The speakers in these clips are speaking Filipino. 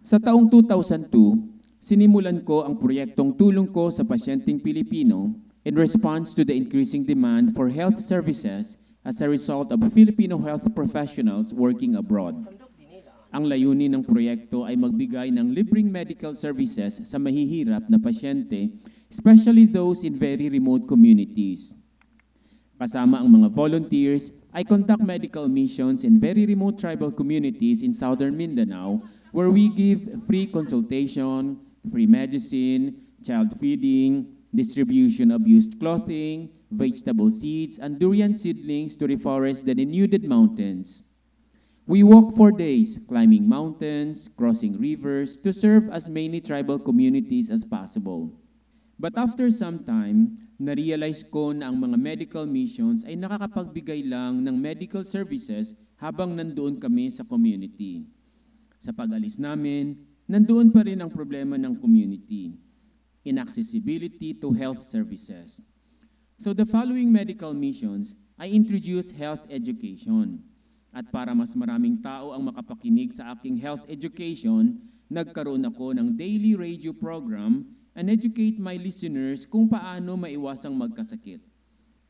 Sa taong 2002, sinimulan ko ang proyektong Tulong Ko sa Pasyenteng Pilipino in response to the increasing demand for health services as a result of Filipino health professionals working abroad. Ang layunin ng proyekto ay magbigay ng libreng medical services sa mahihirap na pasyente, especially those in very remote communities. Kasama ang mga volunteers, I conduct medical missions in very remote tribal communities in southern Mindanao where we give free consultation, free medicine, child feeding, distribution of used clothing, vegetable seeds, and durian seedlings to reforest the denuded mountains. We walk for days, climbing mountains, crossing rivers, to serve as many tribal communities as possible. But after some time, na-realize ko na ang mga medical missions ay nakakapagbigay lang ng medical services habang nandoon kami sa community. Sa pag-alis namin, nandoon pa rin ang problema ng community, inaccessibility to health services. So the following medical missions, I introduce health education. At para mas maraming tao ang makapakinig sa aking health education, nagkaroon ako ng daily radio program and educate my listeners kung paano maiwasang magkasakit.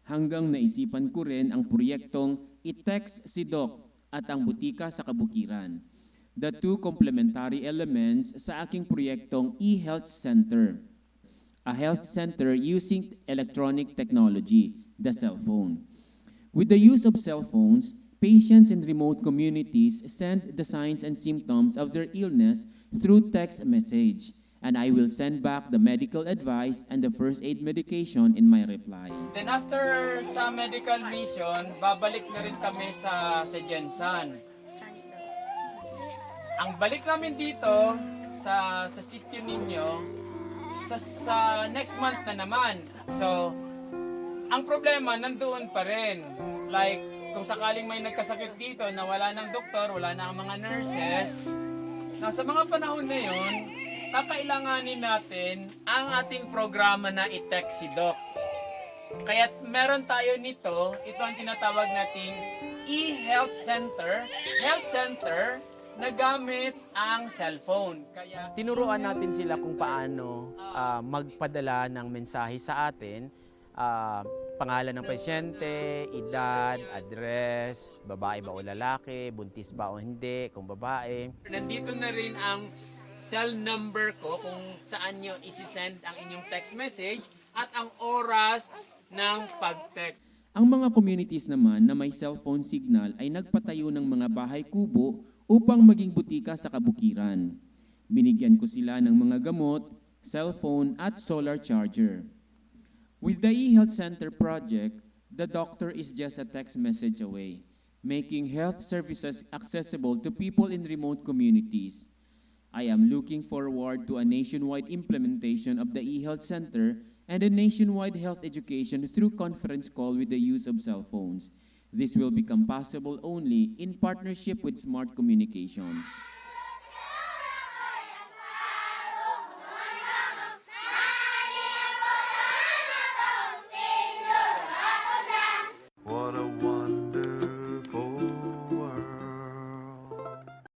Hanggang naisipan ko rin ang proyektong I-Text si Doc at ang Butika sa Kabukiran, the two complementary elements sa aking proyektong e-health center, a health center using electronic technology, the cell phone. With the use of cell phones, patients in remote communities send the signs and symptoms of their illness through text message, and I will send back the medical advice and the first aid medication in my reply. Then after sa medical mission, babalik na rin kami sa Jensan. Ang balik namin dito sa sitio ninyo sa next month na naman. So, ang problema nandoon pa rin. Like, kung sakaling may nagkasakit dito na wala ng doktor, wala na ang mga nurses, sa mga panahon na yun, kakailanganin natin ang ating programa na I-Text si Doc. Kaya meron tayo nito, ito ang tinatawag nating e-health center na gamit ang cellphone. Kaya Tinuruan natin sila kung paano magpadala ng mensahe sa atin, pangalan ng pasyente, edad, address, babae ba o lalaki, buntis ba o hindi, kung babae. nandito na rin ang cell number ko kung saan nyo isi-send ang inyong text message at ang oras ng pag-text. Ang mga communities naman na may cellphone signal ay nagpatayo ng mga bahay kubo upang maging butika sa kabukiran. Binigyan ko sila ng mga gamot, cellphone at solar charger. With the e-health center project, the doctor is just a text message away, making health services accessible to people in remote communities. I am looking forward to a nationwide implementation of the e-health center and a nationwide health education through conference call with the use of cell phones. This will become possible only in partnership with smart communications.